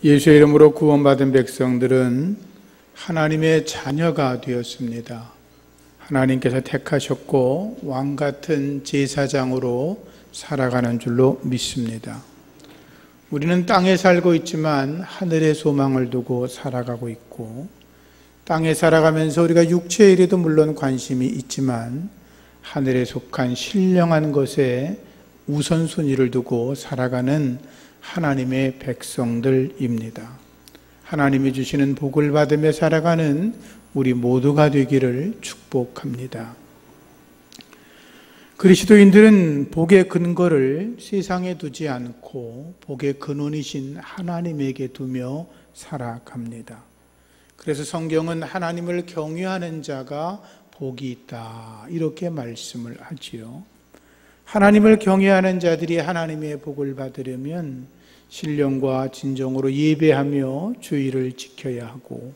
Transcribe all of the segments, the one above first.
예수의 이름으로 구원받은 백성들은 하나님의 자녀가 되었습니다. 하나님께서 택하셨고 왕같은 제사장으로 살아가는 줄로 믿습니다. 우리는 땅에 살고 있지만 하늘의 소망을 두고 살아가고 있고, 땅에 살아가면서 우리가 육체의 일에도 물론 관심이 있지만 하늘에 속한 신령한 것에 우선순위를 두고 살아가는 하나님의 백성들입니다. 하나님이 주시는 복을 받으며 살아가는 우리 모두가 되기를 축복합니다. 그리스도인들은 복의 근거를 세상에 두지 않고 복의 근원이신 하나님에게 두며 살아갑니다. 그래서 성경은 하나님을 경외하는 자가 복이 있다, 이렇게 말씀을 하지요. 하나님을 경외하는 자들이 하나님의 복을 받으려면 신령과 진정으로 예배하며 주의를 지켜야 하고,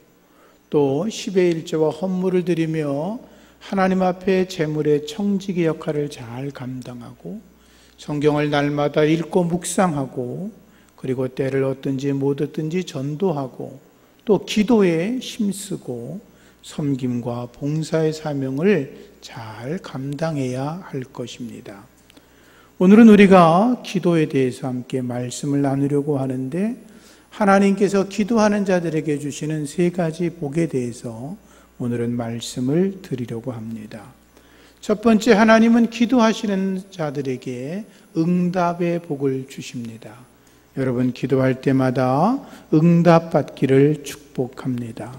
또 10의 1조와 헌물을 드리며 하나님 앞에 제물의 청지기 역할을 잘 감당하고, 성경을 날마다 읽고 묵상하고, 그리고 때를 얻든지 못 얻든지 전도하고, 또 기도에 힘쓰고 섬김과 봉사의 사명을 잘 감당해야 할 것입니다. 오늘은 우리가 기도에 대해서 함께 말씀을 나누려고 하는데, 하나님께서 기도하는 자들에게 주시는 3가지 복에 대해서 오늘은 말씀을 드리려고 합니다. 첫 번째, 하나님은 기도하시는 자들에게 응답의 복을 주십니다. 여러분, 기도할 때마다 응답받기를 축복합니다.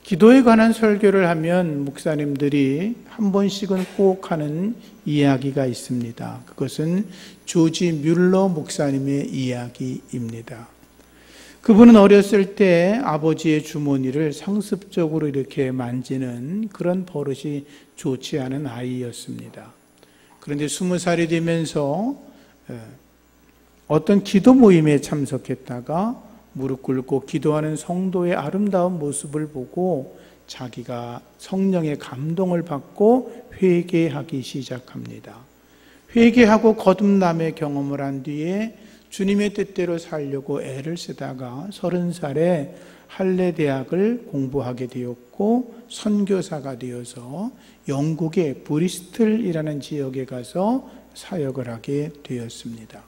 기도에 관한 설교를 하면 목사님들이 한 번씩은 꼭 하는 이야기가 있습니다. 그것은 조지 뮬러 목사님의 이야기입니다. 그분은 어렸을 때 아버지의 주머니를 상습적으로 이렇게 만지는 그런 버릇이 좋지 않은 아이였습니다. 그런데 20살이 되면서 어떤 기도 모임에 참석했다가 무릎 꿇고 기도하는 성도의 아름다운 모습을 보고 자기가 성령의 감동을 받고 회개하기 시작합니다. 회개하고 거듭남의 경험을 한 뒤에 주님의 뜻대로 살려고 애를 쓰다가 30살에 할례 대학을 공부하게 되었고, 선교사가 되어서 영국의 브리스틀이라는 지역에 가서 사역을 하게 되었습니다.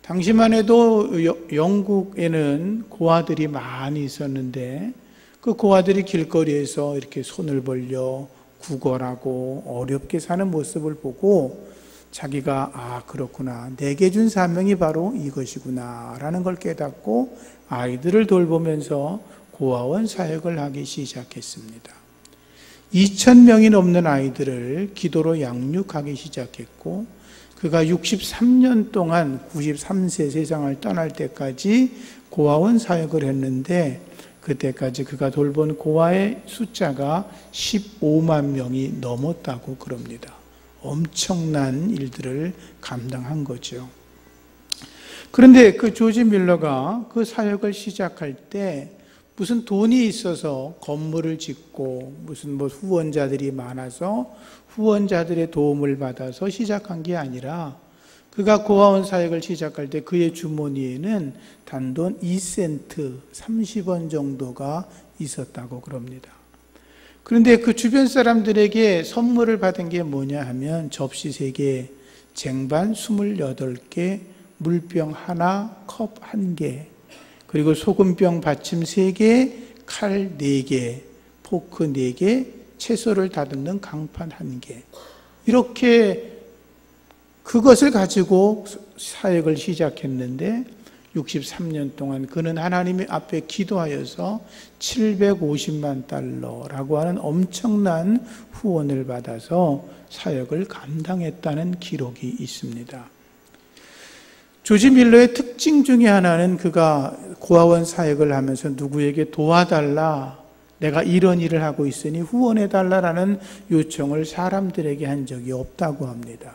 당시만 해도 영국에는 고아들이 많이 있었는데, 그 고아들이 길거리에서 이렇게 손을 벌려 구걸하고 어렵게 사는 모습을 보고 자기가 그렇구나, 내게 준 사명이 바로 이것이구나 라는 걸 깨닫고 아이들을 돌보면서 고아원 사역을 하기 시작했습니다. 2,000명이 넘는 아이들을 기도로 양육하기 시작했고, 그가 63년 동안 93세 세상을 떠날 때까지 고아원 사역을 했는데, 그때까지 그가 돌본 고아의 숫자가 15만 명이 넘었다고 그럽니다. 엄청난 일들을 감당한 거죠. 그런데 그 조지 밀러가 그 사역을 시작할 때 무슨 돈이 있어서 건물을 짓고 무슨 후원자들이 많아서 후원자들의 도움을 받아서 시작한 게 아니라, 그가 고아원 사역을 시작할 때 그의 주머니에는 단돈 2센트 30원 정도가 있었다고 그럽니다. 그런데 그 주변 사람들에게 선물을 받은 게 뭐냐 하면 접시 3개, 쟁반 28개, 물병 하나, 컵 1개, 그리고 소금병 받침 3개, 칼 4개, 포크 4개, 채소를 다듬는 강판 1개, 이렇게 그것을 가지고 사역을 시작했는데 63년 동안 그는 하나님 앞에 기도하여서 750만 달러라고 하는 엄청난 후원을 받아서 사역을 감당했다는 기록이 있습니다. 조지 밀러의 특징 중에 하나는 그가 고아원 사역을 하면서 누구에게 도와달라, 내가 이런 일을 하고 있으니 후원해달라라는 요청을 사람들에게 한 적이 없다고 합니다.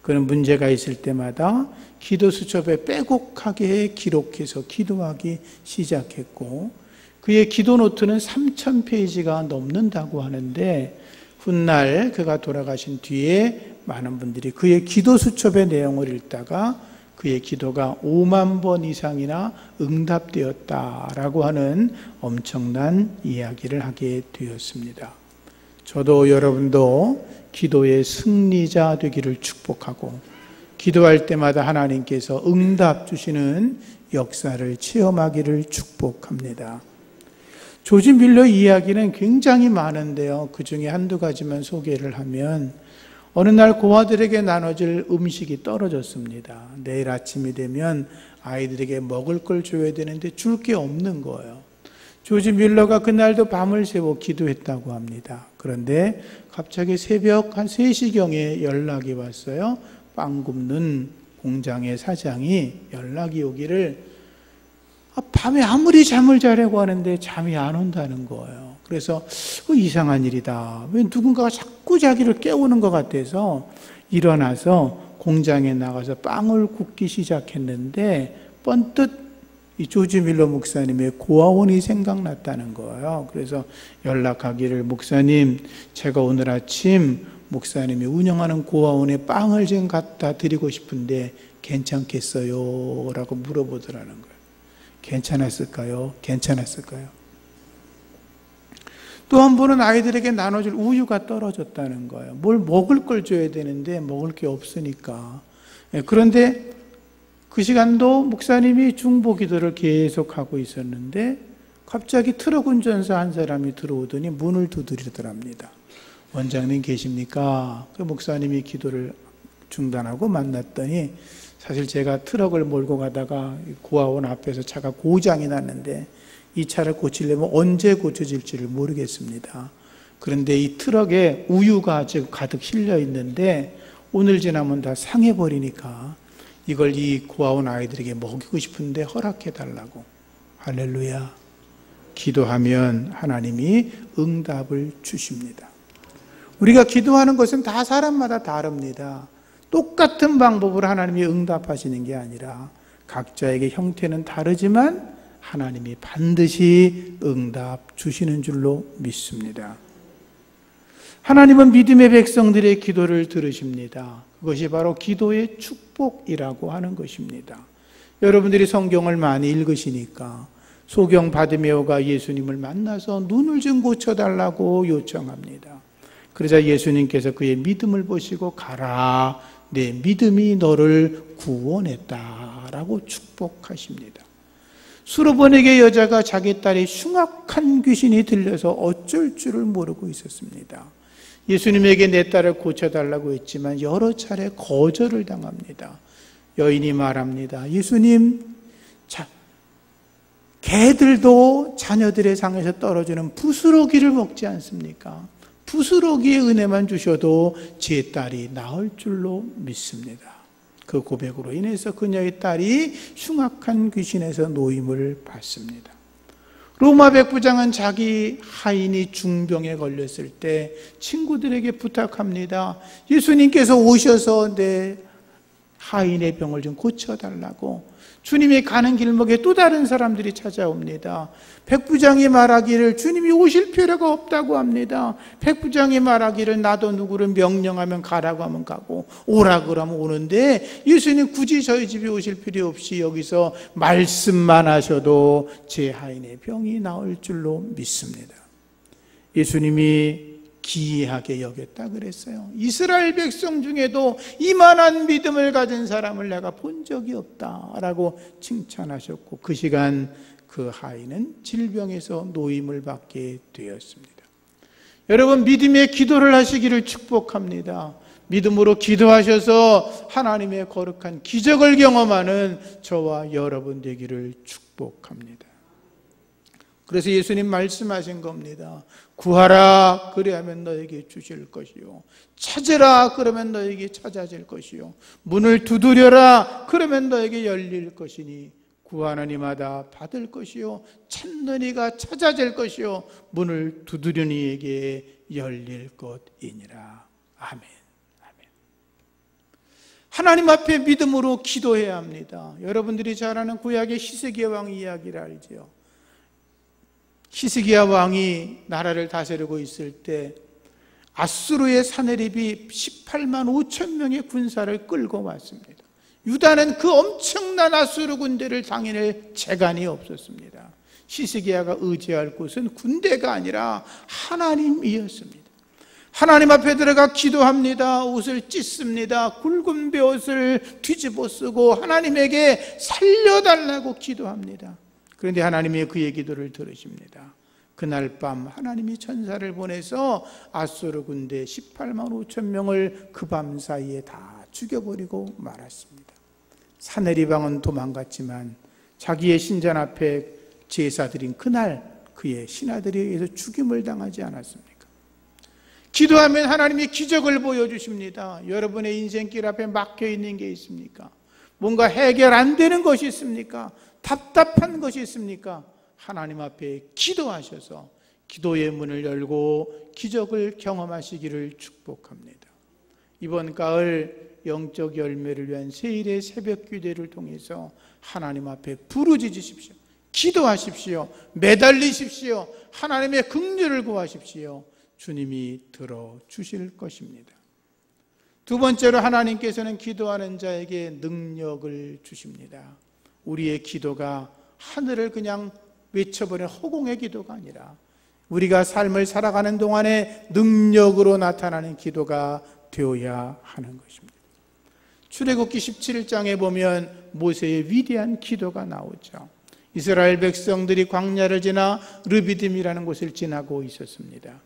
그는 문제가 있을 때마다 기도 수첩에 빼곡하게 기록해서 기도하기 시작했고, 그의 기도 노트는 3,000페이지가 넘는다고 하는데, 훗날 그가 돌아가신 뒤에 많은 분들이 그의 기도 수첩의 내용을 읽다가 그의 기도가 5만 번 이상이나 응답되었다라고 하는 엄청난 이야기를 하게 되었습니다. 저도 여러분도 기도의 승리자 되기를 축복하고 기도할 때마다 하나님께서 응답 주시는 역사를 체험하기를 축복합니다. 조지 밀러 이야기는 굉장히 많은데요. 그 중에 한두 가지만 소개를 하면 어느 날 고아들에게 나눠질 음식이 떨어졌습니다. 내일 아침이 되면 아이들에게 먹을 걸 줘야 되는데 줄 게 없는 거예요. 조지 밀러가 그날도 밤을 새워 기도했다고 합니다. 그런데 갑자기 새벽 한 3시경에 연락이 왔어요. 빵 굽는 공장의 사장이 연락이 오기를 밤에 아무리 잠을 자려고 하는데 잠이 안 온다는 거예요. 그래서 이상한 일이다. 왜 누군가가 자꾸 자기를 깨우는 것 같아서 일어나서 공장에 나가서 빵을 굽기 시작했는데 번뜩 이 조지 밀러 목사님의 고아원이 생각났다는 거예요. 그래서 연락하기를 목사님, 제가 오늘 아침 목사님이 운영하는 고아원에 빵을 좀 갖다 드리고 싶은데 괜찮겠어요? 라고 물어보더라는 거예요. 괜찮았을까요? 괜찮았을까요? 또 한 번은 아이들에게 나눠줄 우유가 떨어졌다는 거예요. 뭘 먹을 걸 줘야 되는데 먹을 게 없으니까. 그런데 그 시간도 목사님이 중보 기도를 계속하고 있었는데 갑자기 트럭 운전사 한 사람이 들어오더니 문을 두드리더랍니다. 원장님 계십니까? 그 목사님이 기도를 중단하고 만났더니 사실 제가 트럭을 몰고 가다가 고아원 앞에서 차가 고장이 났는데 이 차를 고치려면 언제 고쳐질지를 모르겠습니다. 그런데 이 트럭에 우유가 지금 가득 실려 있는데 오늘 지나면 다 상해버리니까 이걸 이 고아원 아이들에게 먹이고 싶은데 허락해 달라고. 할렐루야. 기도하면 하나님이 응답을 주십니다. 우리가 기도하는 것은 다 사람마다 다릅니다. 똑같은 방법으로 하나님이 응답하시는 게 아니라 각자에게 형태는 다르지만 하나님이 반드시 응답 주시는 줄로 믿습니다. 하나님은 믿음의 백성들의 기도를 들으십니다. 그것이 바로 기도의 축복이라고 하는 것입니다. 여러분들이 성경을 많이 읽으시니까 소경 바디메오가 예수님을 만나서 눈을 좀 고쳐달라고 요청합니다. 그러자 예수님께서 그의 믿음을 보시고 가라, 내 믿음이 너를 구원했다라고 축복하십니다. 수로 번역의 여자가 자기 딸이 흉악한 귀신이 들려서 어쩔 줄을 모르고 있었습니다. 예수님에게 내 딸을 고쳐달라고 했지만 여러 차례 거절을 당합니다. 여인이 말합니다. 예수님, 개들도 자녀들의 상에서 떨어지는 부스러기를 먹지 않습니까? 부스러기의 은혜만 주셔도 제 딸이 나을 줄로 믿습니다. 그 고백으로 인해서 그녀의 딸이 흉악한 귀신에서 노임을 받습니다. 로마 백부장은 자기 하인이 중병에 걸렸을 때 친구들에게 부탁합니다. 예수님께서 오셔서 내 하인의 병을 좀 고쳐달라고. 주님이 가는 길목에 또 다른 사람들이 찾아옵니다. 백부장이 말하기를 주님이 오실 필요가 없다고 합니다. 백부장이 말하기를 나도 누구를 명령하면 가라고 하면 가고 오라 그러면 오는데 예수님 굳이 저희 집에 오실 필요 없이 여기서 말씀만 하셔도 제 하인의 병이 나을 줄로 믿습니다. 예수님이 기이하게 여겼다 그랬어요. 이스라엘 백성 중에도 이만한 믿음을 가진 사람을 내가 본 적이 없다라고 칭찬하셨고 그 시간 그 하인은 질병에서 노임을 받게 되었습니다. 여러분 믿음의 기도를 하시기를 축복합니다. 믿음으로 기도하셔서 하나님의 거룩한 기적을 경험하는 저와 여러분 되기를 축복합니다. 그래서 예수님 말씀하신 겁니다. 구하라 그리하면 너에게 주실 것이요 찾으라 그러면 너에게 찾아질 것이요 문을 두드려라 그러면 너에게 열릴 것이니 구하는 이마다 받을 것이요 찾는 이가 찾아질 것이요 문을 두드리는 이에게 열릴 것이니라. 아멘. 하나님 앞에 믿음으로 기도해야 합니다. 여러분들이 잘 아는 구약의 히스기야 왕 이야기를 알지요. 히스기야 왕이 나라를 다스리고 있을 때 아수르의 사내립이 18만 5천 명의 군사를 끌고 왔습니다. 유다는 그 엄청난 아수르 군대를 당해낼 재간이 없었습니다. 시스기야가 의지할 곳은 군대가 아니라 하나님이었습니다. 하나님 앞에 들어가 기도합니다. 옷을 찢습니다. 굵은 베옷을 뒤집어 쓰고 하나님에게 살려달라고 기도합니다. 그런데 하나님이 그의 기도를 들으십니다. 그날 밤 하나님이 천사를 보내서 아수르 군대 18만 5천 명을 그 밤 사이에 다 죽여버리고 말았습니다. 사내리방은 도망갔지만 자기의 신전 앞에 제사 드린 그날 그의 신하들에 의해서 죽임을 당하지 않았습니까? 기도하면 하나님이 기적을 보여주십니다. 여러분의 인생길 앞에 막혀있는 게 있습니까? 뭔가 해결 안 되는 것이 있습니까? 답답한 것이 있습니까? 하나님 앞에 기도하셔서 기도의 문을 열고 기적을 경험하시기를 축복합니다. 이번 가을 영적 열매를 위한 세일의 새벽 기도를 통해서 하나님 앞에 부르짖으십시오. 기도하십시오. 매달리십시오. 하나님의 긍휼을 구하십시오. 주님이 들어주실 것입니다. 두 번째로 하나님께서는 기도하는 자에게 능력을 주십니다. 우리의 기도가 하늘을 그냥 외쳐버리는 허공의 기도가 아니라 우리가 삶을 살아가는 동안에 능력으로 나타나는 기도가 되어야 하는 것입니다. 출애굽기 17장에 보면 모세의 위대한 기도가 나오죠. 이스라엘 백성들이 광야를 지나 르비딤이라는 곳을 지나고 있었습니다.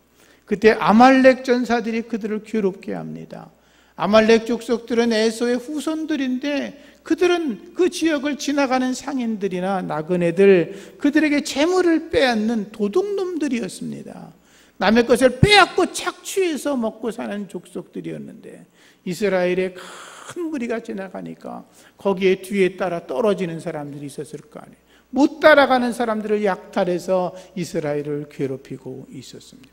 그때 아말렉 전사들이 그들을 괴롭게 합니다. 아말렉 족속들은 에서의 후손들인데 그들은 그 지역을 지나가는 상인들이나 나그네들, 그들에게 재물을 빼앗는 도둑놈들이었습니다. 남의 것을 빼앗고 착취해서 먹고 사는 족속들이었는데 이스라엘의 큰 무리가 지나가니까 거기에 뒤에 따라 떨어지는 사람들이 있었을 거 아니에요. 못 따라가는 사람들을 약탈해서 이스라엘을 괴롭히고 있었습니다.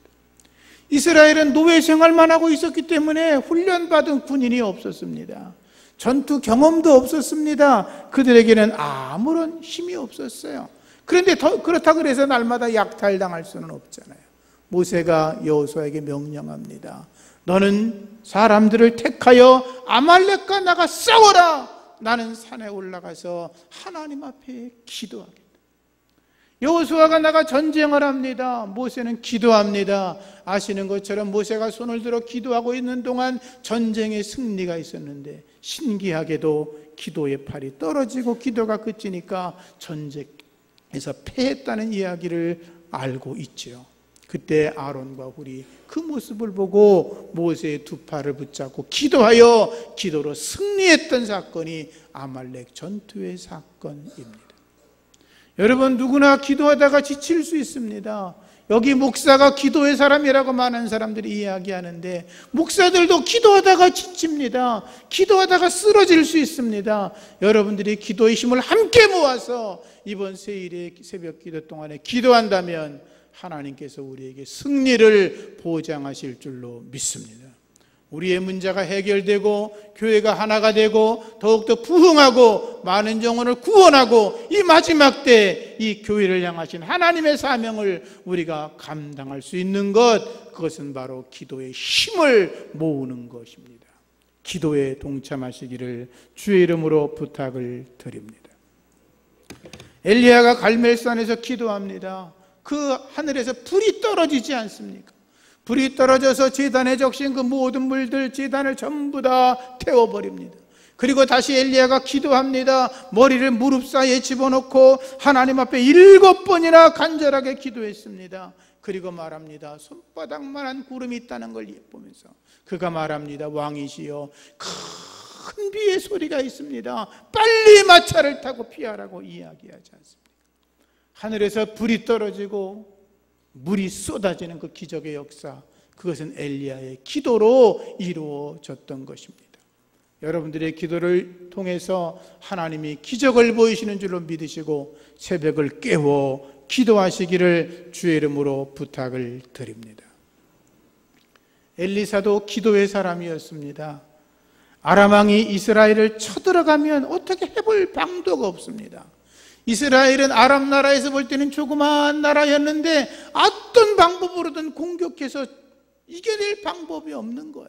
이스라엘은 노예 생활만 하고 있었기 때문에 훈련받은 군인이 없었습니다. 전투 경험도 없었습니다. 그들에게는 아무런 힘이 없었어요. 그런데 그렇다고 해서 날마다 약탈당할 수는 없잖아요. 모세가 여호수아에게 명령합니다. 너는 사람들을 택하여 아말렉과 나가 싸워라. 나는 산에 올라가서 하나님 앞에 기도하겠다. 여호수아가 나가 전쟁을 합니다. 모세는 기도합니다. 아시는 것처럼 모세가 손을 들어 기도하고 있는 동안 전쟁의 승리가 있었는데 신기하게도 기도의 팔이 떨어지고 기도가 그치니까 전쟁에서 패했다는 이야기를 알고 있죠. 그때 아론과 훌이 그 모습을 보고 모세의 두 팔을 붙잡고 기도하여 기도로 승리했던 사건이 아말렉 전투의 사건입니다. 여러분, 누구나 기도하다가 지칠 수 있습니다. 여기 목사가 기도의 사람이라고 많은 사람들이 이야기하는데 목사들도 기도하다가 지칩니다. 기도하다가 쓰러질 수 있습니다. 여러분들이 기도의 힘을 함께 모아서 이번 세일의 새벽 기도 동안에 기도한다면 하나님께서 우리에게 승리를 보장하실 줄로 믿습니다. 우리의 문제가 해결되고 교회가 하나가 되고 더욱더 부흥하고 많은 영혼을 구원하고 이 마지막 때 이 교회를 향하신 하나님의 사명을 우리가 감당할 수 있는 것, 그것은 바로 기도의 힘을 모으는 것입니다. 기도에 동참하시기를 주의 이름으로 부탁을 드립니다. 엘리야가 갈멜산에서 기도합니다. 그 하늘에서 불이 떨어지지 않습니까? 불이 떨어져서 제단에 적신 그 모든 물들, 제단을 전부 다 태워버립니다. 그리고 다시 엘리야가 기도합니다. 머리를 무릎 사이에 집어넣고 하나님 앞에 7번이나 간절하게 기도했습니다. 그리고 말합니다. 손바닥만한 구름이 있다는 걸 보면서 그가 말합니다. 왕이시여, 큰 비의 소리가 있습니다. 빨리 마차를 타고 피하라고 이야기하지 않습니까? 하늘에서 불이 떨어지고 물이 쏟아지는 그 기적의 역사, 그것은 엘리야의 기도로 이루어졌던 것입니다. 여러분들의 기도를 통해서 하나님이 기적을 보이시는 줄로 믿으시고 새벽을 깨워 기도하시기를 주의 이름으로 부탁을 드립니다. 엘리사도 기도의 사람이었습니다. 아람 왕이 이스라엘을 쳐들어가면 어떻게 해볼 방도가 없습니다. 이스라엘은 아람 나라에서 볼 때는 조그마한 나라였는데 어떤 방법으로든 공격해서 이겨낼 방법이 없는 거예요.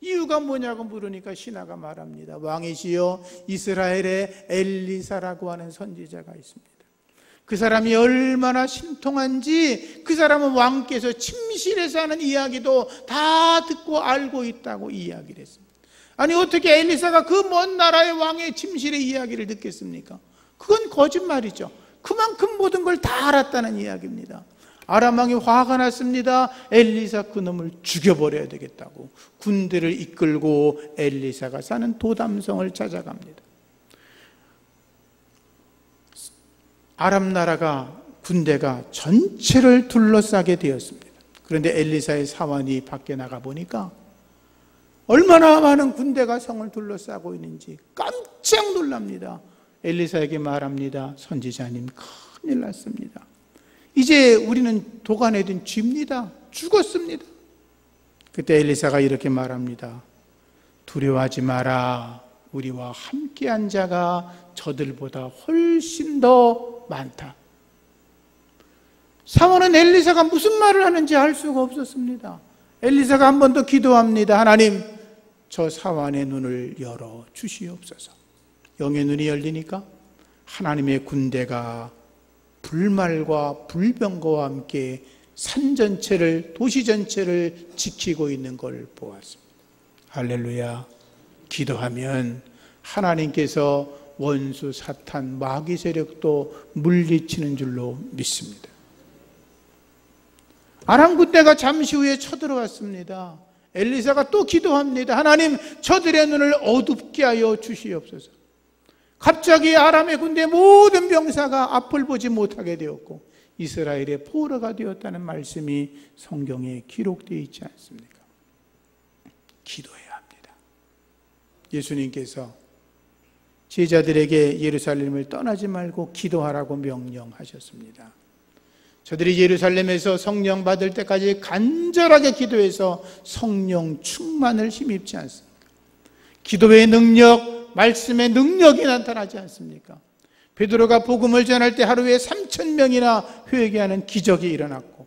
이유가 뭐냐고 물으니까 신하가 말합니다. 왕이시여, 이스라엘에 엘리사라고 하는 선지자가 있습니다. 그 사람이 얼마나 신통한지 그 사람은 왕께서 침실에서 하는 이야기도 다 듣고 알고 있다고 이야기를 했습니다. 아니 어떻게 엘리사가 그 먼 나라의 왕의 침실의 이야기를 듣겠습니까? 그건 거짓말이죠. 그만큼 모든 걸 다 알았다는 이야기입니다. 아람 왕이 화가 났습니다. 엘리사 그놈을 죽여버려야 되겠다고 군대를 이끌고 엘리사가 사는 도담성을 찾아갑니다. 아람 나라가 군대가 전체를 둘러싸게 되었습니다. 그런데 엘리사의 사환이 밖에 나가 보니까 얼마나 많은 군대가 성을 둘러싸고 있는지 깜짝 놀랍니다. 엘리사에게 말합니다. 선지자님, 큰일 났습니다. 이제 우리는 도가내든 쥐입니다. 죽었습니다. 그때 엘리사가 이렇게 말합니다. 두려워하지 마라. 우리와 함께한 자가 저들보다 훨씬 더 많다. 사원은 엘리사가 무슨 말을 하는지 알 수가 없었습니다. 엘리사가 한 번 더 기도합니다. 하나님, 저 사원의 눈을 열어 주시옵소서. 영의 눈이 열리니까 하나님의 군대가 불말과 불병거와 함께 산 전체를, 도시 전체를 지키고 있는 걸 보았습니다. 할렐루야. 기도하면 하나님께서 원수 사탄 마귀 세력도 물리치는 줄로 믿습니다. 아람 군대가 잠시 후에 쳐들어왔습니다. 엘리사가 또 기도합니다. 하나님, 저들의 눈을 어둡게 하여 주시옵소서. 갑자기 아람의 군대 모든 병사가 앞을 보지 못하게 되었고 이스라엘의 포로가 되었다는 말씀이 성경에 기록되어 있지 않습니까? 기도해야 합니다. 예수님께서 제자들에게 예루살렘을 떠나지 말고 기도하라고 명령하셨습니다. 저들이 예루살렘에서 성령 받을 때까지 간절하게 기도해서 성령 충만을 힘입지 않습니까? 기도의 능력, 말씀의 능력이 나타나지 않습니까? 베드로가 복음을 전할 때 하루에 3,000명이나 회개하는 기적이 일어났고,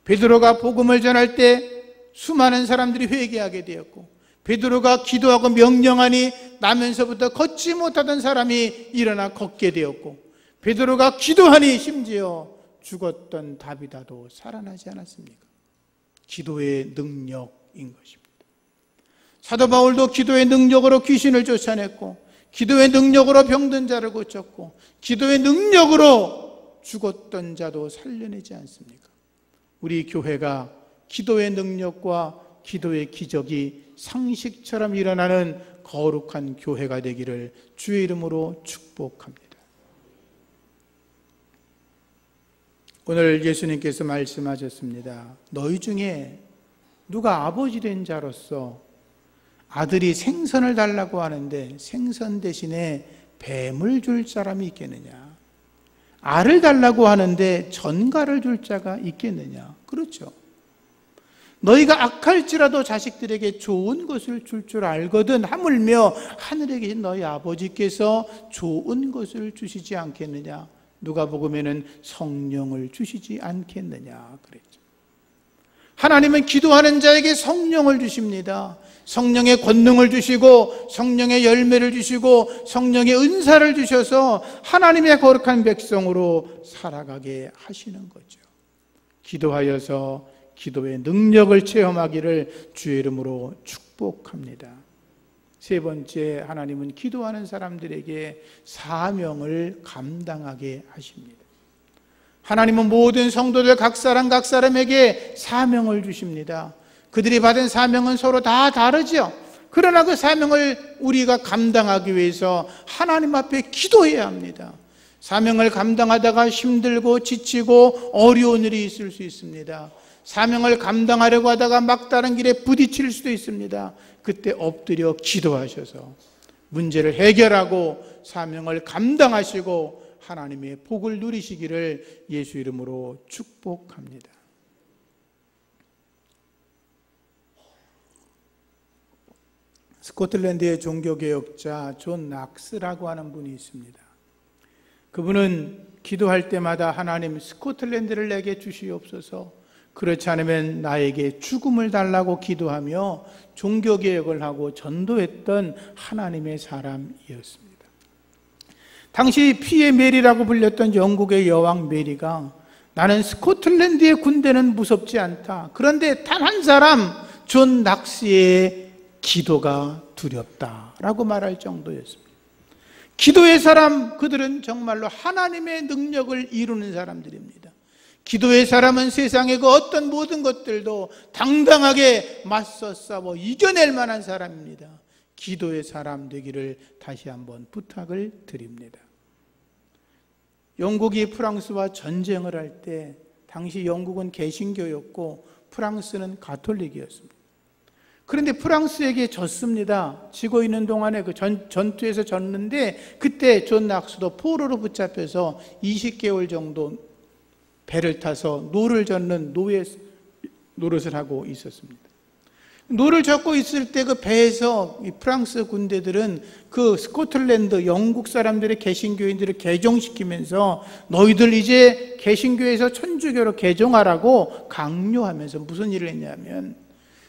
베드로가 복음을 전할 때 수많은 사람들이 회개하게 되었고, 베드로가 기도하고 명령하니 나면서부터 걷지 못하던 사람이 일어나 걷게 되었고, 베드로가 기도하니 심지어 죽었던 다비다도 살아나지 않았습니까? 기도의 능력인 것입니다. 사도 바울도 기도의 능력으로 귀신을 쫓아냈고, 기도의 능력으로 병든 자를 고쳤고, 기도의 능력으로 죽었던 자도 살려내지 않습니까? 우리 교회가 기도의 능력과 기도의 기적이 상식처럼 일어나는 거룩한 교회가 되기를 주의 이름으로 축복합니다. 오늘 예수님께서 말씀하셨습니다. 너희 중에 누가 아버지 된 자로서 아들이 생선을 달라고 하는데 생선 대신에 뱀을 줄 사람이 있겠느냐? 알을 달라고 하는데 전갈을 줄 자가 있겠느냐? 그렇죠. 너희가 악할지라도 자식들에게 좋은 것을 줄 줄 알거든 하물며 하늘에 계신 너희 아버지께서 좋은 것을 주시지 않겠느냐? 누가복음에는 성령을 주시지 않겠느냐 그랬죠. 하나님은 기도하는 자에게 성령을 주십니다. 성령의 권능을 주시고 성령의 열매를 주시고 성령의 은사를 주셔서 하나님의 거룩한 백성으로 살아가게 하시는 거죠. 기도하여서 기도의 능력을 체험하기를 주의 이름으로 축복합니다. 세 번째, 하나님은 기도하는 사람들에게 사명을 감당하게 하십니다. 하나님은 모든 성도들 각 사람에게 사명을 주십니다. 그들이 받은 사명은 서로 다 다르죠. 그러나 그 사명을 우리가 감당하기 위해서 하나님 앞에 기도해야 합니다. 사명을 감당하다가 힘들고 지치고 어려운 일이 있을 수 있습니다. 사명을 감당하려고 하다가 막다른 길에 부딪힐 수도 있습니다. 그때 엎드려 기도하셔서 문제를 해결하고 사명을 감당하시고 하나님의 복을 누리시기를 예수 이름으로 축복합니다. 스코틀랜드의 종교개혁자 존 낙스라고 하는 분이 있습니다. 그분은 기도할 때마다 하나님 스코틀랜드를 내게 주시옵소서, 그렇지 않으면 나에게 죽음을 달라고 기도하며 종교개혁을 하고 전도했던 하나님의 사람이었습니다. 당시 피의 메리라고 불렸던 영국의 여왕 메리가 나는 스코틀랜드의 군대는 무섭지 않다. 그런데 단 한 사람 존 낙스의 기도가 두렵다라고 말할 정도였습니다. 기도의 사람, 그들은 정말로 하나님의 능력을 이루는 사람들입니다. 기도의 사람은 세상의 그 어떤 모든 것들도 당당하게 맞서 싸워 이겨낼 만한 사람입니다. 기도의 사람 되기를 다시 한번 부탁을 드립니다. 영국이 프랑스와 전쟁을 할 때 당시 영국은 개신교였고 프랑스는 가톨릭이었습니다. 그런데 프랑스에게 졌습니다. 지고 있는 동안에 그 전투에서 졌는데 그때 존 낙스도 포로로 붙잡혀서 20개월 정도 배를 타서 노를 젓는 노예 노릇을 하고 있었습니다. 노를 젓고 있을 때 그 배에서 이 프랑스 군대들은 그 스코틀랜드 영국 사람들의 개신교인들을 개종시키면서 너희들 이제 개신교에서 천주교로 개종하라고 강요하면서 무슨 일을 했냐면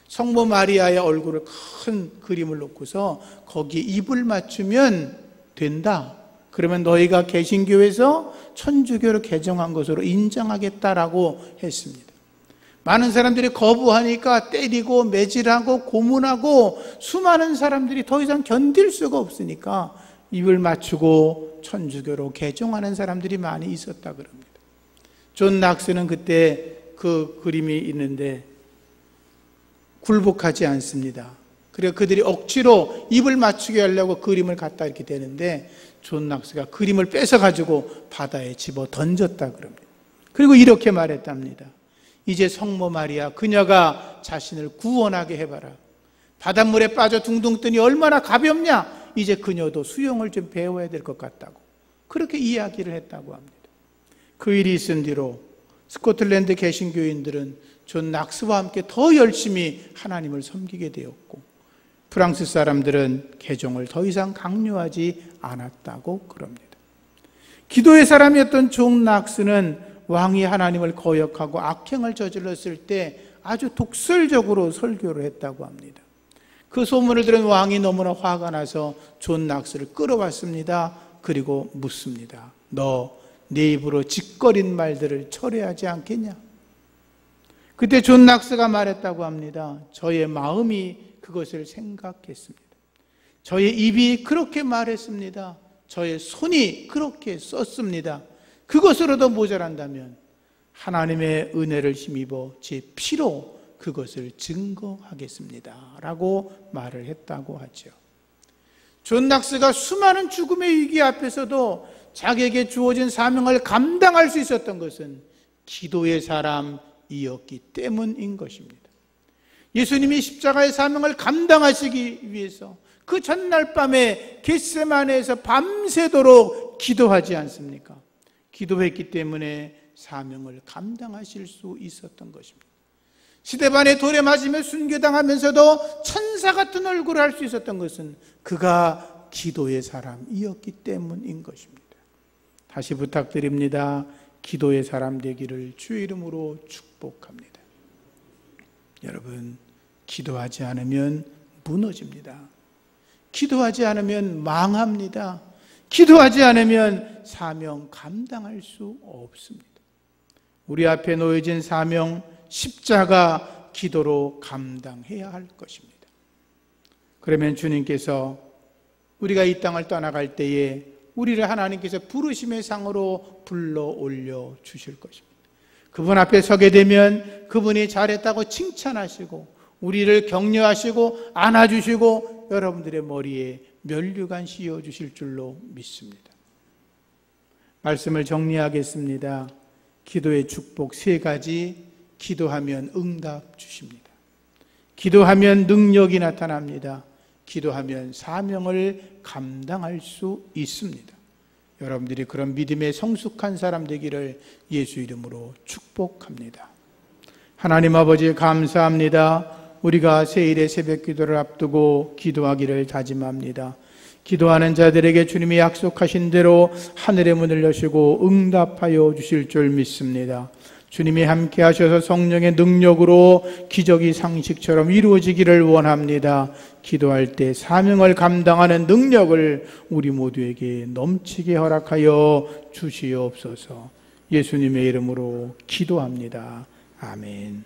성모 마리아의 얼굴을 큰 그림을 놓고서 거기에 입을 맞추면 된다. 그러면 너희가 개신교에서 천주교로 개종한 것으로 인정하겠다라고 했습니다. 많은 사람들이 거부하니까 때리고 매질하고 고문하고 수많은 사람들이 더 이상 견딜 수가 없으니까 입을 맞추고 천주교로 개종하는 사람들이 많이 있었다 그럽니다. 존 낙스는 그때 그 그림이 있는데 굴복하지 않습니다. 그래서 그들이 억지로 입을 맞추게 하려고 그림을 갖다 이렇게 대는데 존 낙스가 그림을 뺏어가지고 바다에 집어 던졌다 그럽니다. 그리고 이렇게 말했답니다. 이제 성모 마리아 그녀가 자신을 구원하게 해봐라. 바닷물에 빠져 둥둥 뜨니 얼마나 가볍냐. 이제 그녀도 수영을 좀 배워야 될 것 같다고 그렇게 이야기를 했다고 합니다. 그 일이 있은 뒤로 스코틀랜드 개신교인들은 존 낙스와 함께 더 열심히 하나님을 섬기게 되었고 프랑스 사람들은 개종을 더 이상 강요하지 않았다고 그럽니다. 기도의 사람이었던 존 낙스는 왕이 하나님을 거역하고 악행을 저질렀을 때 아주 독설적으로 설교를 했다고 합니다. 그 소문을 들은 왕이 너무나 화가 나서 존 낙스를 끌어왔습니다. 그리고 묻습니다. 너 내 입으로 짓거린 말들을 철회하지 않겠냐? 그때 존 낙스가 말했다고 합니다. 저의 마음이 그것을 생각했습니다. 저의 입이 그렇게 말했습니다. 저의 손이 그렇게 썼습니다. 그것으로도 모자란다면 하나님의 은혜를 힘입어 제 피로 그것을 증거하겠습니다 라고 말을 했다고 하죠. 존 낙스가 수많은 죽음의 위기 앞에서도 자기에게 주어진 사명을 감당할 수 있었던 것은 기도의 사람이었기 때문인 것입니다. 예수님이 십자가의 사명을 감당하시기 위해서 그 전날 밤에 겟세마네에서 밤새도록 기도하지 않습니까? 기도했기 때문에 사명을 감당하실 수 있었던 것입니다. 시대반에 돌에 맞으며 순교당하면서도 천사 같은 얼굴을 할 수 있었던 것은 그가 기도의 사람이었기 때문인 것입니다. 다시 부탁드립니다. 기도의 사람 되기를 주의 이름으로 축복합니다. 여러분, 기도하지 않으면 무너집니다. 기도하지 않으면 망합니다. 기도하지 않으면 사명 감당할 수 없습니다. 우리 앞에 놓여진 사명, 십자가 기도로 감당해야 할 것입니다. 그러면 주님께서 우리가 이 땅을 떠나갈 때에 우리를 하나님께서 부르심의 상으로 불러 올려 주실 것입니다. 그분 앞에 서게 되면 그분이 잘했다고 칭찬하시고 우리를 격려하시고 안아주시고 여러분들의 머리에 면류관 씌워주실 줄로 믿습니다. 말씀을 정리하겠습니다. 기도의 축복 3가지. 기도하면 응답 주십니다. 기도하면 능력이 나타납니다. 기도하면 사명을 감당할 수 있습니다. 여러분들이 그런 믿음의 성숙한 사람 되기를 예수 이름으로 축복합니다. 하나님 아버지 감사합니다. 우리가 세일의 새벽 기도를 앞두고 기도하기를 다짐합니다. 기도하는 자들에게 주님이 약속하신 대로 하늘의 문을 여시고 응답하여 주실 줄 믿습니다. 주님이 함께 하셔서 성령의 능력으로 기적이 상식처럼 이루어지기를 원합니다. 기도할 때 사명을 감당하는 능력을 우리 모두에게 넘치게 허락하여 주시옵소서. 예수님의 이름으로 기도합니다. 아멘.